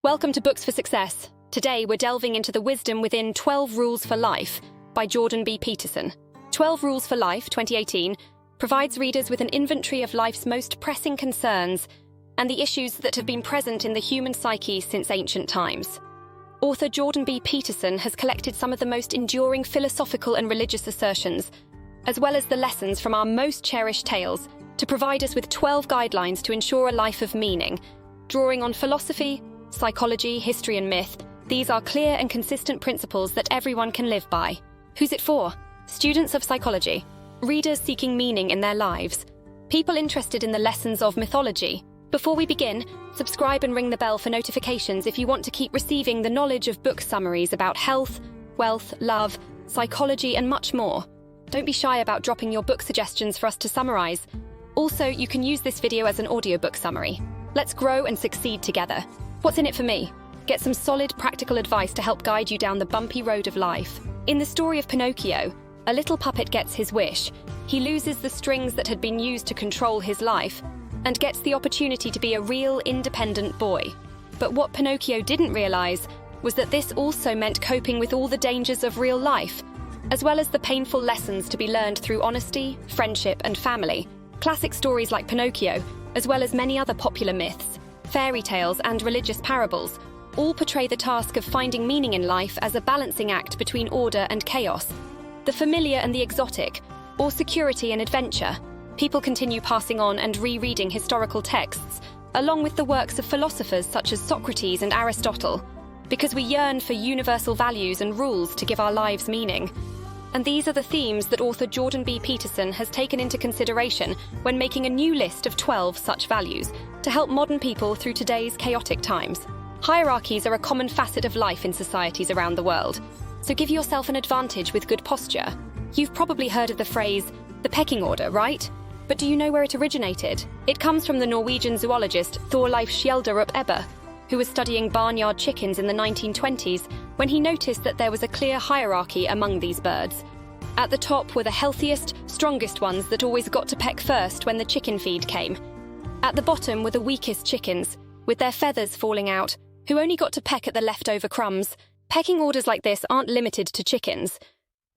Welcome to Books for Success. Today we're delving into the wisdom within 12 Rules for Life by Jordan B. Peterson. 12 Rules for Life, 2018, provides readers with an inventory of life's most pressing concerns and the issues that have been present in the human psyche since ancient times. Author Jordan B. Peterson has collected some of the most enduring philosophical and religious assertions, as well as the lessons from our most cherished tales, to provide us with 12 guidelines to ensure a life of meaning. Drawing on philosophy, psychology, history and myth, these are clear and consistent principles that everyone can live by. Who's it for? Students of psychology, readers seeking meaning in their lives, people interested in the lessons of mythology. Before we begin, subscribe and ring the bell for notifications if you want to keep receiving the knowledge of book summaries about health, wealth, love, psychology and much more. Don't be shy about dropping your book suggestions for us to summarize. Also, you can use this video as an audiobook summary. Let's grow and succeed together. What's in it for me? Get some solid, practical advice to help guide you down the bumpy road of life. In the story of Pinocchio, a little puppet gets his wish. He loses the strings that had been used to control his life and gets the opportunity to be a real, independent boy. But what Pinocchio didn't realize was that this also meant coping with all the dangers of real life, as well as the painful lessons to be learned through honesty, friendship, and family. Classic stories like Pinocchio, as well as many other popular myths, fairy tales, and religious parables, all portray the task of finding meaning in life as a balancing act between order and chaos, the familiar and the exotic, or security and adventure. People continue passing on and rereading historical texts, along with the works of philosophers such as Socrates and Aristotle, because we yearn for universal values and rules to give our lives meaning. And these are the themes that author Jordan B. Peterson has taken into consideration when making a new list of 12 such values to help modern people through today's chaotic times. Hierarchies are a common facet of life in societies around the world, so give yourself an advantage with good posture. You've probably heard of the phrase, the pecking order, right? But do you know where it originated? It comes from the Norwegian zoologist Thorleif Skjelderup Ebbe, who was studying barnyard chickens in the 1920s when he noticed that there was a clear hierarchy among these birds. At the top were the healthiest, strongest ones that always got to peck first when the chicken feed came. At the bottom were the weakest chickens, with their feathers falling out, who only got to peck at the leftover crumbs. Pecking orders like this aren't limited to chickens.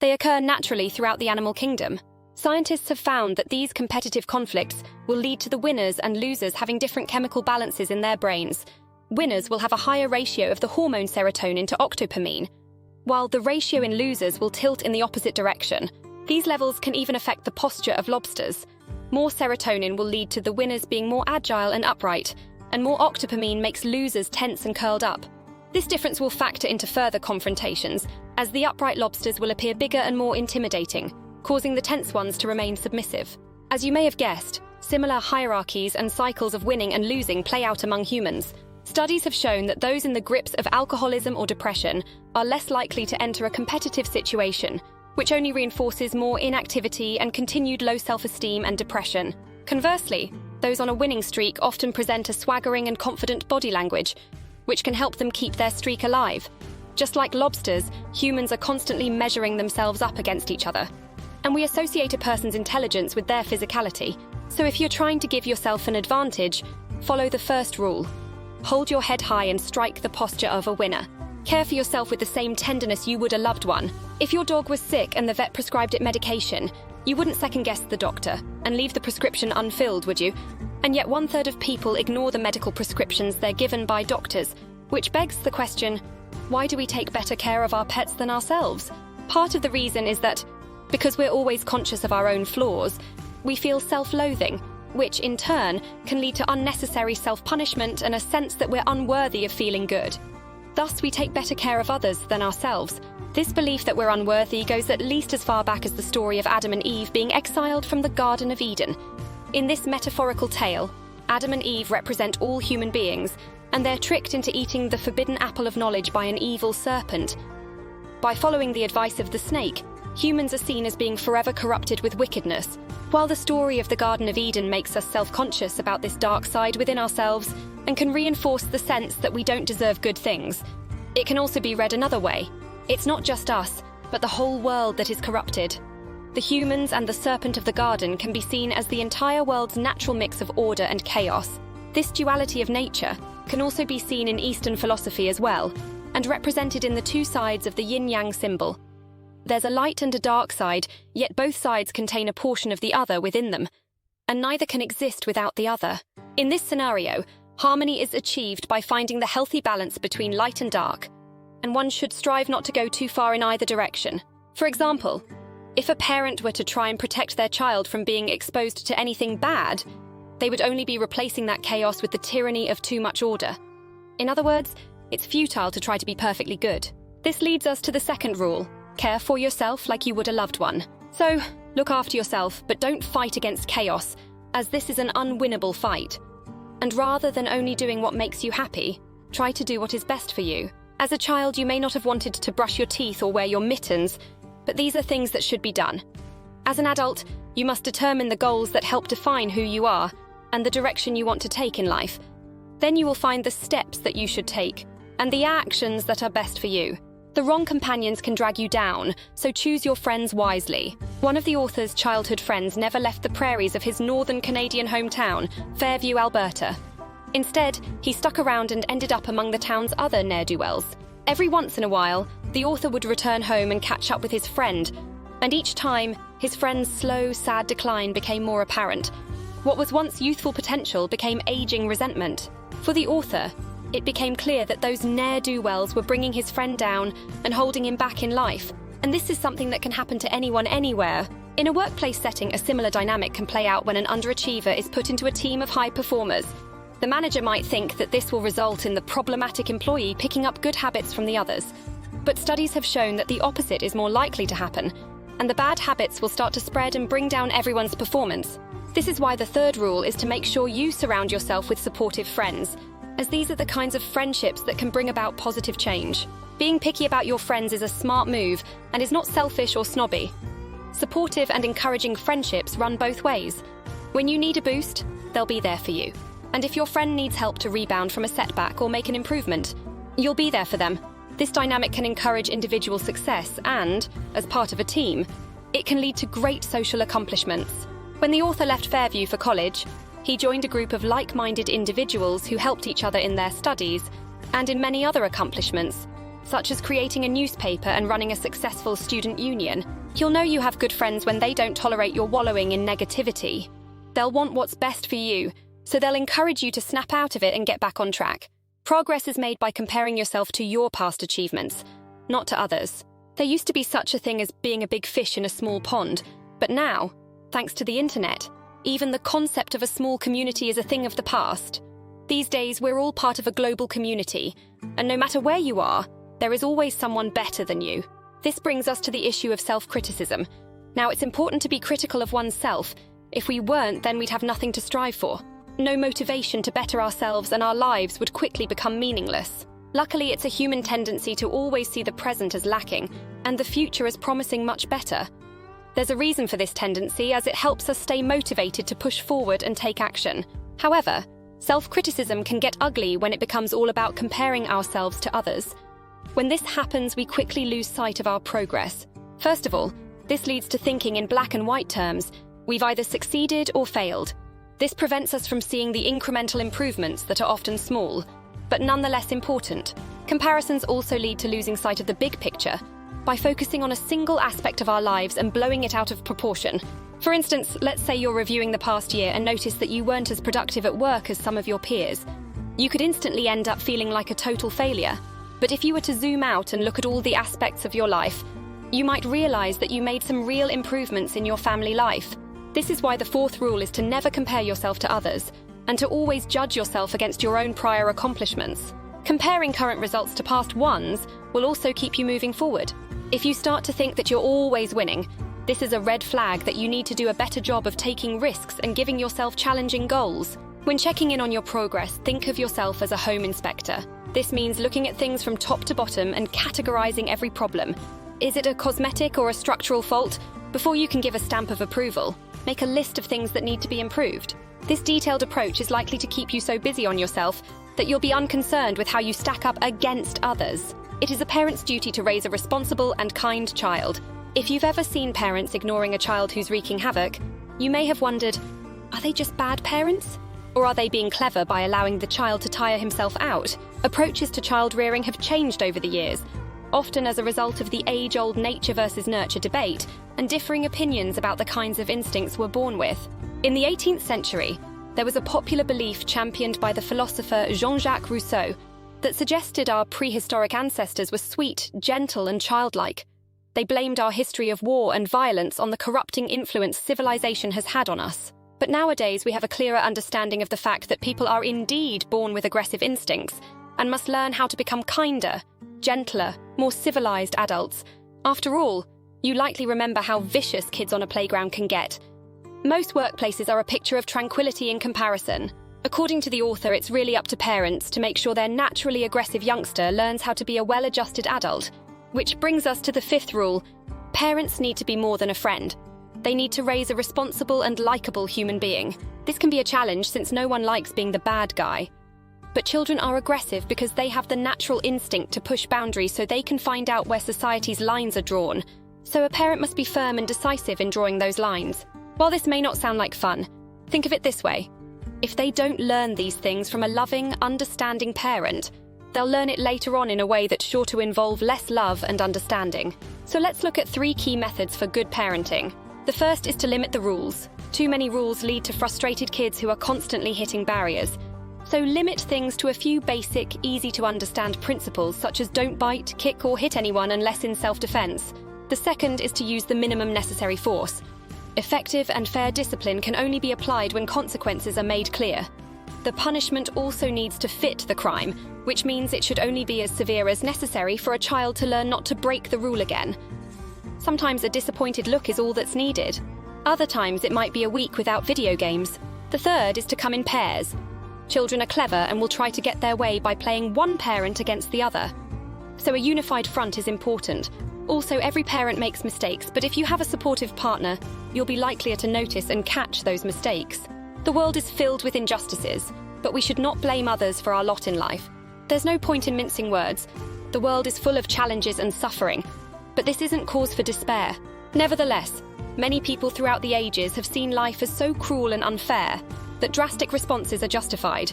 They occur naturally throughout the animal kingdom. Scientists have found that these competitive conflicts will lead to the winners and losers having different chemical balances in their brains. Winners will have a higher ratio of the hormone serotonin to octopamine, while the ratio in losers will tilt in the opposite direction. These levels can even affect the posture of lobsters. More serotonin will lead to the winners being more agile and upright, and more octopamine makes losers tense and curled up. This difference will factor into further confrontations, as the upright lobsters will appear bigger and more intimidating, causing the tense ones to remain submissive. As you may have guessed, similar hierarchies and cycles of winning and losing play out among humans. Studies have shown that those in the grips of alcoholism or depression are less likely to enter a competitive situation, which only reinforces more inactivity and continued low self-esteem and depression. Conversely, those on a winning streak often present a swaggering and confident body language, which can help them keep their streak alive. Just like lobsters, humans are constantly measuring themselves up against each other. And we associate a person's intelligence with their physicality. So if you're trying to give yourself an advantage, follow the first rule. Hold your head high and strike the posture of a winner. Care for yourself with the same tenderness you would a loved one. If your dog was sick and the vet prescribed it medication, you wouldn't second-guess the doctor and leave the prescription unfilled, would you? And yet 1/3 of people ignore the medical prescriptions they're given by doctors, which begs the question, why do we take better care of our pets than ourselves? Part of the reason is that, because we're always conscious of our own flaws, we feel self-loathing, which in turn can lead to unnecessary self-punishment and a sense that we're unworthy of feeling good. Thus, we take better care of others than ourselves. This belief that we're unworthy goes at least as far back as the story of Adam and Eve being exiled from the Garden of Eden. In this metaphorical tale, Adam and Eve represent all human beings, and they're tricked into eating the forbidden apple of knowledge by an evil serpent. By following the advice of the snake, humans are seen as being forever corrupted with wickedness. While the story of the Garden of Eden makes us self-conscious about this dark side within ourselves and can reinforce the sense that we don't deserve good things, it can also be read another way. It's not just us, but the whole world that is corrupted. The humans and the serpent of the garden can be seen as the entire world's natural mix of order and chaos. This duality of nature can also be seen in Eastern philosophy as well, and represented in the two sides of the yin-yang symbol. There's a light and a dark side, yet both sides contain a portion of the other within them, and neither can exist without the other. In this scenario, harmony is achieved by finding the healthy balance between light and dark, and one should strive not to go too far in either direction. For example, if a parent were to try and protect their child from being exposed to anything bad, they would only be replacing that chaos with the tyranny of too much order. In other words, it's futile to try to be perfectly good. This leads us to the second rule: care for yourself like you would a loved one. So, look after yourself, but don't fight against chaos, as this is an unwinnable fight. And rather than only doing what makes you happy, try to do what is best for you. As a child, you may not have wanted to brush your teeth or wear your mittens, but these are things that should be done. As an adult, you must determine the goals that help define who you are and the direction you want to take in life. Then you will find the steps that you should take and the actions that are best for you. The wrong companions can drag you down, so choose your friends wisely. One of the author's childhood friends never left the prairies of his northern Canadian hometown, Fairview, Alberta. Instead, he stuck around and ended up among the town's other ne'er-do-wells. Every once in a while, the author would return home and catch up with his friend, and each time, his friend's slow, sad decline became more apparent. What was once youthful potential became aging resentment. For the author, it became clear that those ne'er-do-wells were bringing his friend down and holding him back in life. And this is something that can happen to anyone anywhere. In a workplace setting, a similar dynamic can play out when an underachiever is put into a team of high performers. The manager might think that this will result in the problematic employee picking up good habits from the others. But studies have shown that the opposite is more likely to happen, and the bad habits will start to spread and bring down everyone's performance. This is why the third rule is to make sure you surround yourself with supportive friends, as these are the kinds of friendships that can bring about positive change. Being picky about your friends is a smart move and is not selfish or snobby. Supportive and encouraging friendships run both ways. When you need a boost, they'll be there for you. And if your friend needs help to rebound from a setback or make an improvement, you'll be there for them. This dynamic can encourage individual success and, as part of a team, it can lead to great social accomplishments. When the author left Fairview for college, he joined a group of like-minded individuals who helped each other in their studies and in many other accomplishments, such as creating a newspaper and running a successful student union. You'll know you have good friends when they don't tolerate your wallowing in negativity. They'll want what's best for you, so they'll encourage you to snap out of it and get back on track. Progress is made by comparing yourself to your past achievements, not to others. There used to be such a thing as being a big fish in a small pond, but now, thanks to the internet, even the concept of a small community is a thing of the past. These days, we're all part of a global community, and no matter where you are, there is always someone better than you. This brings us to the issue of self-criticism. Now, it's important to be critical of oneself. If we weren't, then we'd have nothing to strive for. No motivation to better ourselves, and our lives would quickly become meaningless. Luckily, it's a human tendency to always see the present as lacking, and the future as promising much better. There's a reason for this tendency, as it helps us stay motivated to push forward and take action. However, self-criticism can get ugly when it becomes all about comparing ourselves to others. When this happens, we quickly lose sight of our progress. First of all, this leads to thinking in black and white terms. We've either succeeded or failed. This prevents us from seeing the incremental improvements that are often small, but nonetheless important. Comparisons also lead to losing sight of the big picture by focusing on a single aspect of our lives and blowing it out of proportion. For instance, let's say you're reviewing the past year and notice that you weren't as productive at work as some of your peers. You could instantly end up feeling like a total failure. But if you were to zoom out and look at all the aspects of your life, you might realize that you made some real improvements in your family life. This is why the fourth rule is to never compare yourself to others, and to always judge yourself against your own prior accomplishments. Comparing current results to past ones will also keep you moving forward. If you start to think that you're always winning, this is a red flag that you need to do a better job of taking risks and giving yourself challenging goals. When checking in on your progress, think of yourself as a home inspector. This means looking at things from top to bottom and categorizing every problem. Is it a cosmetic or a structural fault? Before you can give a stamp of approval, make a list of things that need to be improved. This detailed approach is likely to keep you so busy on yourself that you'll be unconcerned with how you stack up against others. It is a parent's duty to raise a responsible and kind child. If you've ever seen parents ignoring a child who's wreaking havoc, you may have wondered, are they just bad parents? Or are they being clever by allowing the child to tire himself out? Approaches to child rearing have changed over the years, often as a result of the age-old nature versus nurture debate and differing opinions about the kinds of instincts we're born with. In the 18th century, there was a popular belief championed by the philosopher Jean-Jacques Rousseau that suggested our prehistoric ancestors were sweet, gentle, and childlike. They blamed our history of war and violence on the corrupting influence civilization has had on us. But nowadays we have a clearer understanding of the fact that people are indeed born with aggressive instincts and must learn how to become kinder, gentler, more civilized adults. After all, you likely remember how vicious kids on a playground can get. Most workplaces are a picture of tranquility in comparison. According to the author, it's really up to parents to make sure their naturally aggressive youngster learns how to be a well-adjusted adult. Which brings us to the 5th rule: parents need to be more than a friend. They need to raise a responsible and likable human being. This can be a challenge since no one likes being the bad guy. But children are aggressive because they have the natural instinct to push boundaries so they can find out where society's lines are drawn. So a parent must be firm and decisive in drawing those lines. While this may not sound like fun, think of it this way. If they don't learn these things from a loving, understanding parent, they'll learn it later on in a way that's sure to involve less love and understanding. So let's look at 3 key methods for good parenting. The first is to limit the rules. Too many rules lead to frustrated kids who are constantly hitting barriers. So limit things to a few basic, easy-to-understand principles such as don't bite, kick, or hit anyone unless in self-defense. The second is to use the minimum necessary force. Effective and fair discipline can only be applied when consequences are made clear. The punishment also needs to fit the crime, which means it should only be as severe as necessary for a child to learn not to break the rule again. Sometimes a disappointed look is all that's needed. Other times it might be a week without video games. The third is to come in pairs. Children are clever and will try to get their way by playing one parent against the other. So a unified front is important. Also, every parent makes mistakes, but if you have a supportive partner, you'll be likelier to notice and catch those mistakes. The world is filled with injustices, but we should not blame others for our lot in life. There's no point in mincing words. The world is full of challenges and suffering, but this isn't cause for despair. Nevertheless, many people throughout the ages have seen life as so cruel and unfair that drastic responses are justified.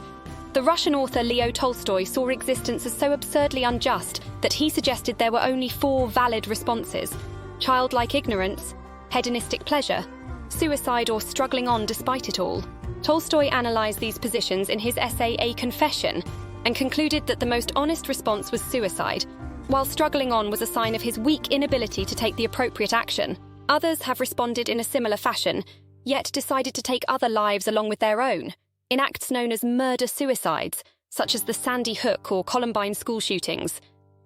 The Russian author Leo Tolstoy saw existence as so absurdly unjust that he suggested there were only 4 valid responses: childlike ignorance, hedonistic pleasure, suicide, or struggling on despite it all. Tolstoy analysed these positions in his essay A Confession and concluded that the most honest response was suicide, while struggling on was a sign of his weak inability to take the appropriate action. Others have responded in a similar fashion, yet decided to take other lives along with their own, in acts known as murder-suicides, such as the Sandy Hook or Columbine school shootings.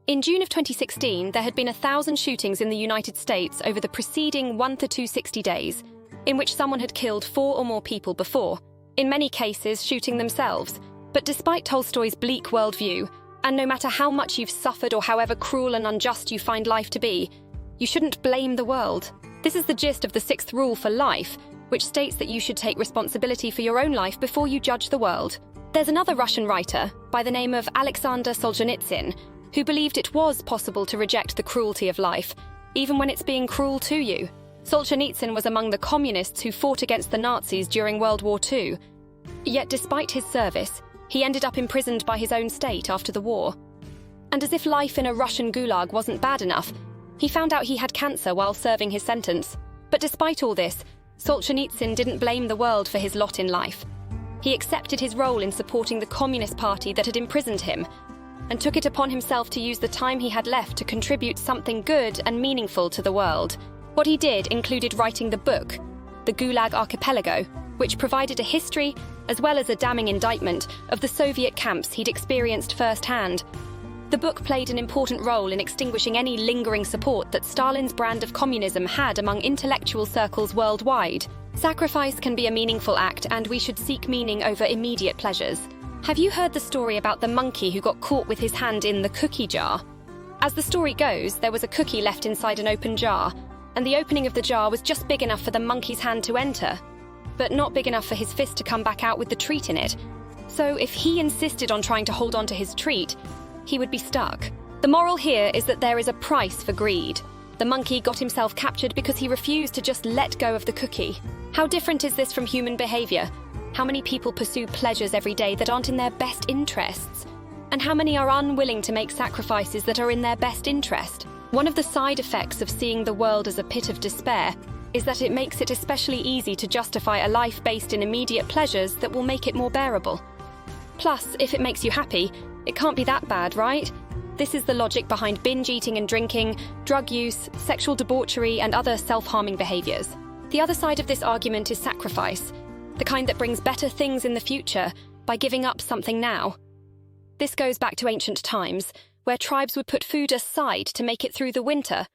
In June of 2016, there had been 1,000 shootings in the United States over the preceding 1 to 260 days, in which someone had killed 4 or more people before, in many cases shooting themselves. But despite Tolstoy's bleak worldview, and no matter how much you've suffered or however cruel and unjust you find life to be, you shouldn't blame the world. This is the gist of the 6th rule for life, which states that you should take responsibility for your own life before you judge the world. There's another Russian writer by the name of Alexander Solzhenitsyn who believed it was possible to reject the cruelty of life, even when it's being cruel to you. Solzhenitsyn was among the communists who fought against the Nazis during World War II. Yet despite his service, he ended up imprisoned by his own state after the war. And as if life in a Russian gulag wasn't bad enough, he found out he had cancer while serving his sentence. But despite all this, Solzhenitsyn didn't blame the world for his lot in life. He accepted his role in supporting the Communist Party that had imprisoned him, and took it upon himself to use the time he had left to contribute something good and meaningful to the world. What he did included writing the book, The Gulag Archipelago, which provided a history, as well as a damning indictment, of the Soviet camps he'd experienced firsthand. The book played an important role in extinguishing any lingering support that Stalin's brand of communism had among intellectual circles worldwide. Sacrifice can be a meaningful act, and we should seek meaning over immediate pleasures. Have you heard the story about the monkey who got caught with his hand in the cookie jar? As the story goes, there was a cookie left inside an open jar, and the opening of the jar was just big enough for the monkey's hand to enter, but not big enough for his fist to come back out with the treat in it. So if he insisted on trying to hold on to his treat, he would be stuck. The moral here is that there is a price for greed. The monkey got himself captured because he refused to just let go of the cookie. How different is this from human behavior? How many people pursue pleasures every day that aren't in their best interests? And how many are unwilling to make sacrifices that are in their best interest? One of the side effects of seeing the world as a pit of despair is that it makes it especially easy to justify a life based in immediate pleasures that will make it more bearable. Plus, if it makes you happy, it can't be that bad, right? This is the logic behind binge eating and drinking, drug use, sexual debauchery, and other self-harming behaviors. The other side of this argument is sacrifice, the kind that brings better things in the future by giving up something now. This goes back to ancient times, where tribes would put food aside to make it through the winter,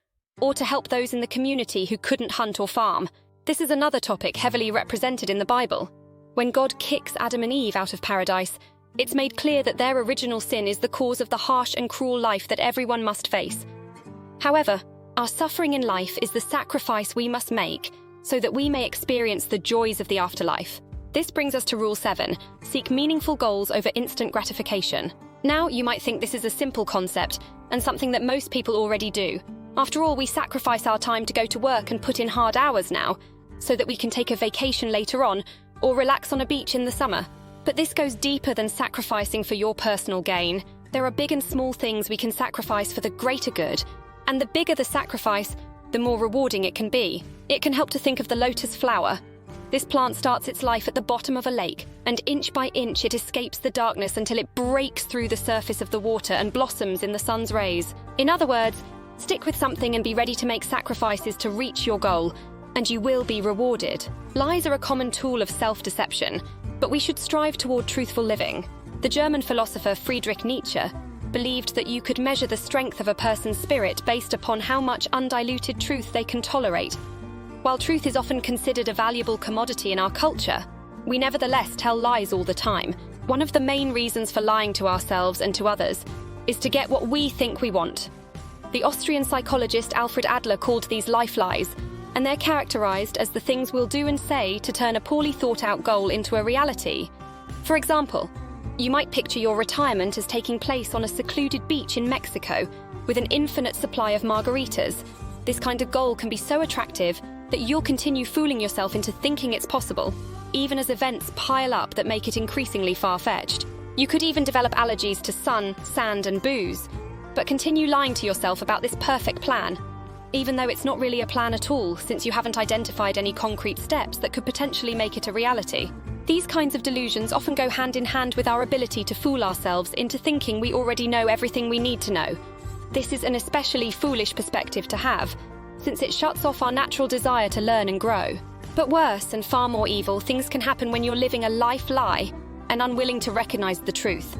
or to help those in the community who couldn't hunt or farm. This is another topic heavily represented in the Bible. When God kicks Adam and Eve out of paradise, it's made clear that their original sin is the cause of the harsh and cruel life that everyone must face. However, our suffering in life is the sacrifice we must make so that we may experience the joys of the afterlife. This brings us to Rule 7, seek meaningful goals over instant gratification. Now, you might think this is a simple concept and something that most people already do. After all, we sacrifice our time to go to work and put in hard hours now, so that we can take a vacation later on or relax on a beach in the summer. But this goes deeper than sacrificing for your personal gain. There are big and small things we can sacrifice for the greater good, and the bigger the sacrifice, the more rewarding it can be. It can help to think of the lotus flower. This plant starts its life at the bottom of a lake, and inch by inch it escapes the darkness until it breaks through the surface of the water and blossoms in the sun's rays. In other words, stick with something and be ready to make sacrifices to reach your goal, and you will be rewarded. Lies are a common tool of self-deception, but we should strive toward truthful living. The German philosopher Friedrich Nietzsche believed that you could measure the strength of a person's spirit based upon how much undiluted truth they can tolerate. While truth is often considered a valuable commodity in our culture, we nevertheless tell lies all the time. One of the main reasons for lying to ourselves and to others is to get what we think we want. The Austrian psychologist Alfred Adler called these life lies, and they're characterized as the things we'll do and say to turn a poorly thought-out goal into a reality. For example, you might picture your retirement as taking place on a secluded beach in Mexico with an infinite supply of margaritas. This kind of goal can be so attractive that you'll continue fooling yourself into thinking it's possible, even as events pile up that make it increasingly far-fetched. You could even develop allergies to sun, sand, and booze, but continue lying to yourself about this perfect plan, even though it's not really a plan at all, since you haven't identified any concrete steps that could potentially make it a reality. These kinds of delusions often go hand in hand with our ability to fool ourselves into thinking we already know everything we need to know. This is an especially foolish perspective to have, since it shuts off our natural desire to learn and grow. But worse and far more evil things can happen when you're living a life lie and unwilling to recognize the truth.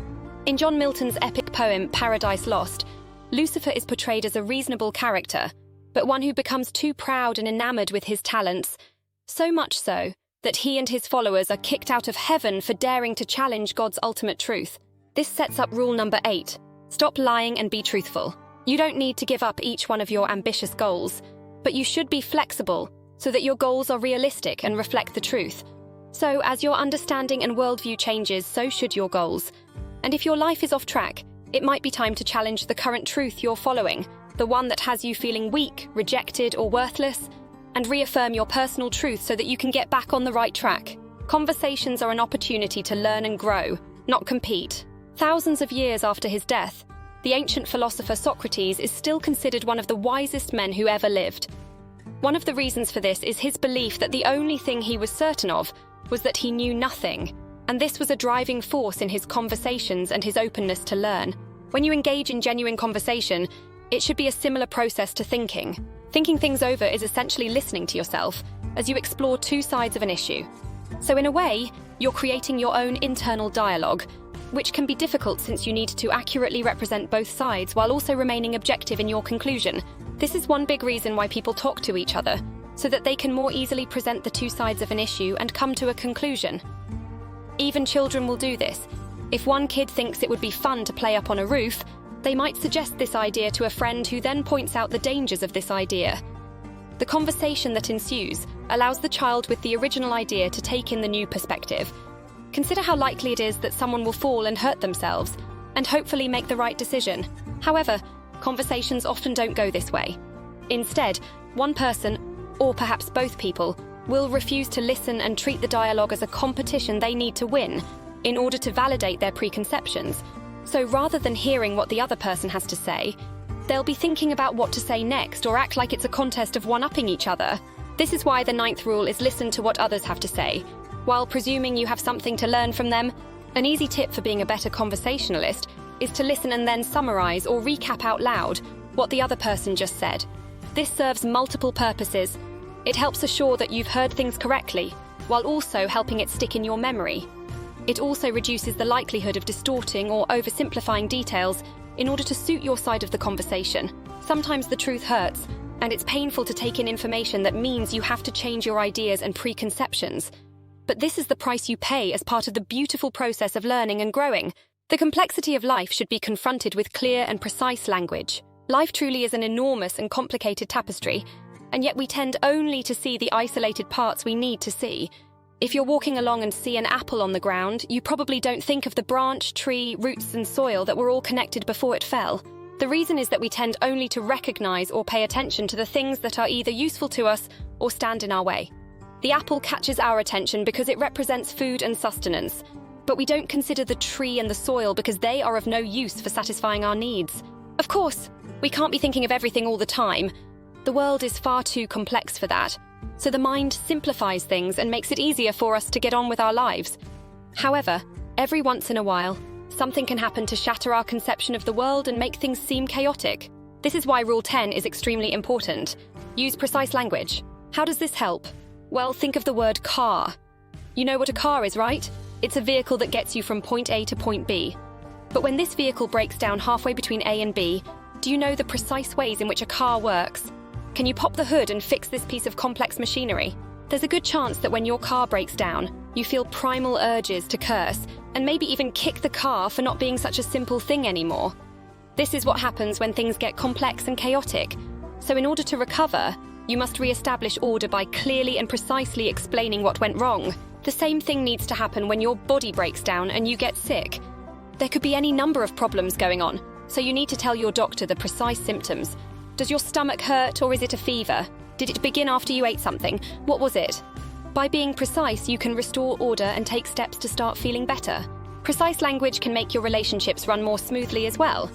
In John Milton's epic poem Paradise Lost, Lucifer is portrayed as a reasonable character, but one who becomes too proud and enamored with his talents, so much so that he and his followers are kicked out of heaven for daring to challenge God's ultimate truth. This sets up rule number 8. Stop lying and be truthful. You don't need to give up each one of your ambitious goals, but you should be flexible so that your goals are realistic and reflect the truth. So, as your understanding and worldview changes, so should your goals. And if your life is off track, it might be time to challenge the current truth you're following, the one that has you feeling weak, rejected, or worthless, and reaffirm your personal truth so that you can get back on the right track. Conversations are an opportunity to learn and grow, not compete. Thousands of years after his death, the ancient philosopher Socrates is still considered one of the wisest men who ever lived. One of the reasons for this is his belief that the only thing he was certain of was that he knew nothing, and this was a driving force in his conversations and his openness to learn. When you engage in genuine conversation, it should be a similar process to thinking. Thinking things over is essentially listening to yourself as you explore two sides of an issue. So in a way, you're creating your own internal dialogue, which can be difficult since you need to accurately represent both sides while also remaining objective in your conclusion. This is one big reason why people talk to each other, so that they can more easily present the two sides of an issue and come to a conclusion. Even children will do this. If one kid thinks it would be fun to play up on a roof, they might suggest this idea to a friend who then points out the dangers of this idea. The conversation that ensues allows the child with the original idea to take in the new perspective. Consider how likely it is that someone will fall and hurt themselves, and hopefully make the right decision. However, conversations often don't go this way. Instead, one person, or perhaps both people, will refuse to listen and treat the dialogue as a competition they need to win in order to validate their preconceptions. So rather than hearing what the other person has to say, they'll be thinking about what to say next or act like it's a contest of one-upping each other. This is why the 9th rule is listen to what others have to say, while presuming you have something to learn from them. An easy tip for being a better conversationalist is to listen and then summarize or recap out loud what the other person just said. This serves multiple purposes. It helps assure that you've heard things correctly, while also helping it stick in your memory. It also reduces the likelihood of distorting or oversimplifying details in order to suit your side of the conversation. Sometimes the truth hurts, and it's painful to take in information that means you have to change your ideas and preconceptions. But this is the price you pay as part of the beautiful process of learning and growing. The complexity of life should be confronted with clear and precise language. Life truly is an enormous and complicated tapestry, and yet we tend only to see the isolated parts we need to see. If you're walking along and see an apple on the ground, you probably don't think of the branch, tree, roots and soil that were all connected before it fell. The reason is that we tend only to recognize or pay attention to the things that are either useful to us or stand in our way. The apple catches our attention because it represents food and sustenance, but we don't consider the tree and the soil because they are of no use for satisfying our needs. Of course, we can't be thinking of everything all the time. The world is far too complex for that, so the mind simplifies things and makes it easier for us to get on with our lives. However, every once in a while, something can happen to shatter our conception of the world and make things seem chaotic. This is why Rule 10 is extremely important. Use precise language. How does this help? Well, think of the word car. You know what a car is, right? It's a vehicle that gets you from point A to point B. But when this vehicle breaks down halfway between A and B, do you know the precise ways in which a car works? Can you pop the hood and fix this piece of complex machinery? There's a good chance that when your car breaks down, you feel primal urges to curse, and maybe even kick the car for not being such a simple thing anymore. This is what happens when things get complex and chaotic. So in order to recover, you must re-establish order by clearly and precisely explaining what went wrong. The same thing needs to happen when your body breaks down and you get sick. There could be any number of problems going on, so you need to tell your doctor the precise symptoms. Does your stomach hurt or is it a fever? Did it begin after you ate something? What was it? By being precise, you can restore order and take steps to start feeling better. Precise language can make your relationships run more smoothly as well.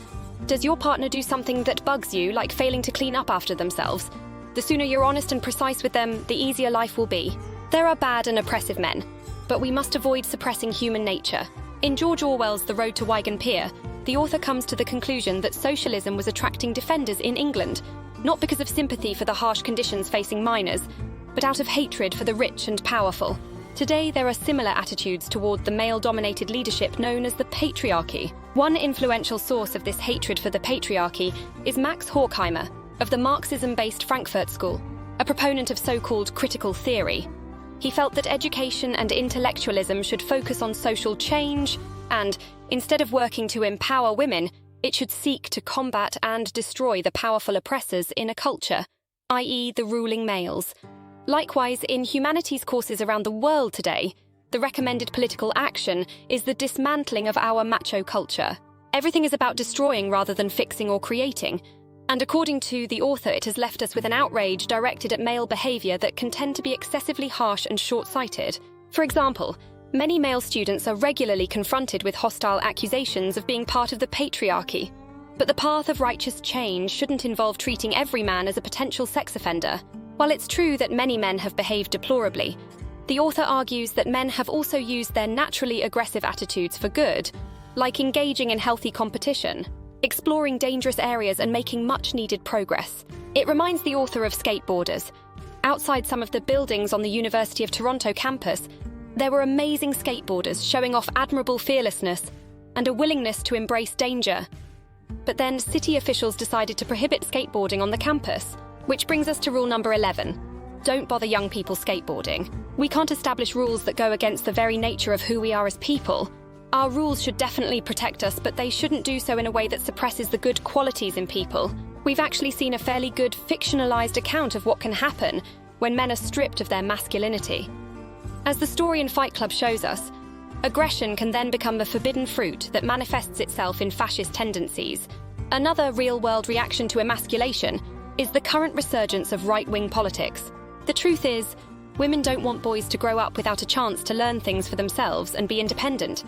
Does your partner do something that bugs you, like failing to clean up after themselves? The sooner you're honest and precise with them, the easier life will be. There are bad and oppressive men, but we must avoid suppressing human nature. In George Orwell's The Road to Wigan Pier, the author comes to the conclusion that socialism was attracting defenders in England, not because of sympathy for the harsh conditions facing miners, but out of hatred for the rich and powerful. Today, there are similar attitudes toward the male-dominated leadership known as the patriarchy. One influential source of this hatred for the patriarchy is Max Horkheimer, of the Marxism-based Frankfurt School, a proponent of so-called critical theory. He felt that education and intellectualism should focus on social change and, instead of working to empower women, it should seek to combat and destroy the powerful oppressors in a culture, i.e. the ruling males. Likewise, in humanities courses around the world today, the recommended political action is the dismantling of our macho culture. Everything is about destroying rather than fixing or creating. And according to the author, it has left us with an outrage directed at male behaviour that can tend to be excessively harsh and short-sighted. For example, many male students are regularly confronted with hostile accusations of being part of the patriarchy. But the path of righteous change shouldn't involve treating every man as a potential sex offender. While it's true that many men have behaved deplorably, the author argues that men have also used their naturally aggressive attitudes for good, like engaging in healthy competition, exploring dangerous areas and making much-needed progress. It reminds the author of skateboarders. Outside some of the buildings on the University of Toronto campus, there were amazing skateboarders showing off admirable fearlessness and a willingness to embrace danger. But then city officials decided to prohibit skateboarding on the campus, which brings us to rule number 11. Don't bother young people skateboarding. We can't establish rules that go against the very nature of who we are as people. Our rules should definitely protect us, but they shouldn't do so in a way that suppresses the good qualities in people. We've actually seen a fairly good fictionalized account of what can happen when men are stripped of their masculinity. As the story in Fight Club shows us, aggression can then become the forbidden fruit that manifests itself in fascist tendencies. Another real-world reaction to emasculation is the current resurgence of right-wing politics. The truth is, Women don't want boys to grow up without a chance to learn things for themselves and be independent.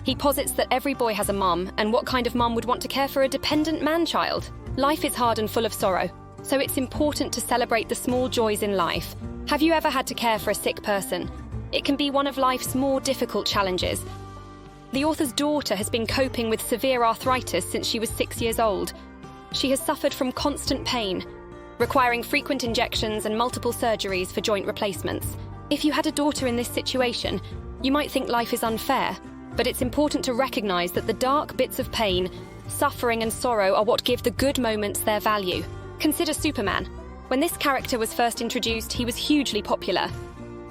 He posits that every boy has a mum, and what kind of mum would want to care for a dependent man-child? Life is hard and full of sorrow, so it's important to celebrate the small joys in life. Have you ever had to care for a sick person? It can be one of life's more difficult challenges. The author's daughter has been coping with severe arthritis since she was 6 years old. She has suffered from constant pain, requiring frequent injections and multiple surgeries for joint replacements. If you had a daughter in this situation, you might think life is unfair, but it's important to recognize that the dark bits of pain, suffering and sorrow are what give the good moments their value. Consider Superman. When this character was first introduced, he was hugely popular.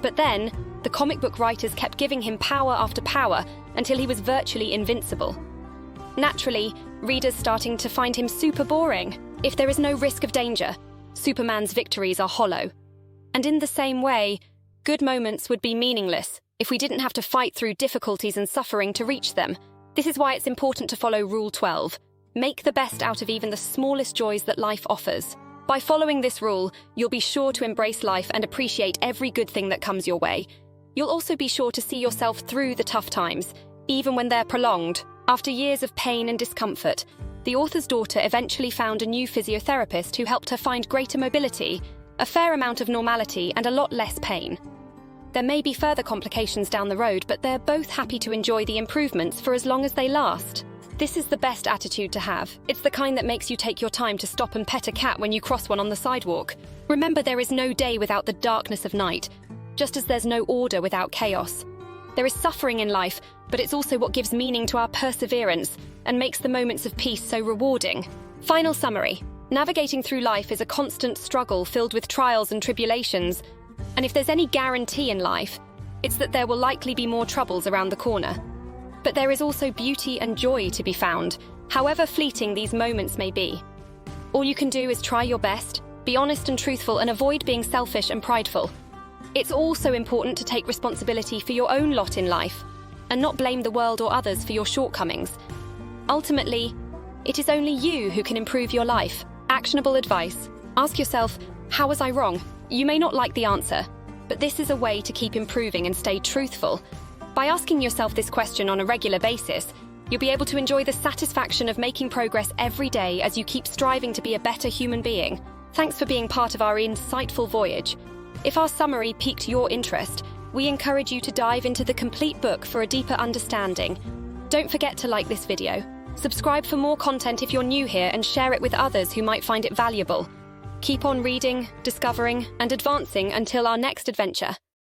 But then, the comic book writers kept giving him power after power until he was virtually invincible. Naturally, readers starting to find him super boring. If there is no risk of danger, Superman's victories are hollow. And in the same way, good moments would be meaningless if we didn't have to fight through difficulties and suffering to reach them. This is why it's important to follow Rule 12. Make the best out of even the smallest joys that life offers. By following this rule, you'll be sure to embrace life and appreciate every good thing that comes your way. You'll also be sure to see yourself through the tough times, even when they're prolonged. After years of pain and discomfort, the author's daughter eventually found a new physiotherapist who helped her find greater mobility, a fair amount of normality, and a lot less pain. There may be further complications down the road, but they're both happy to enjoy the improvements for as long as they last. This is the best attitude to have. It's the kind that makes you take your time to stop and pet a cat when you cross one on the sidewalk. Remember, there is no day without the darkness of night, just as there's no order without chaos. There is suffering in life, but it's also what gives meaning to our perseverance and makes the moments of peace so rewarding. Final summary. Navigating through life is a constant struggle filled with trials and tribulations, and if there's any guarantee in life, it's that there will likely be more troubles around the corner. But there is also beauty and joy to be found, however fleeting these moments may be. All you can do is try your best, be honest and truthful, and avoid being selfish and prideful. It's also important to take responsibility for your own lot in life, and not blame the world or others for your shortcomings. Ultimately, it is only you who can improve your life. Actionable advice. Ask yourself, how was I wrong? You may not like the answer, but this is a way to keep improving and stay truthful. By asking yourself this question on a regular basis, you'll be able to enjoy the satisfaction of making progress every day as you keep striving to be a better human being. Thanks for being part of our insightful voyage. If our summary piqued your interest, we encourage you to dive into the complete book for a deeper understanding. Don't forget to like this video, subscribe for more content if you're new here, and share it with others who might find it valuable. Keep on reading, discovering, and advancing until our next adventure.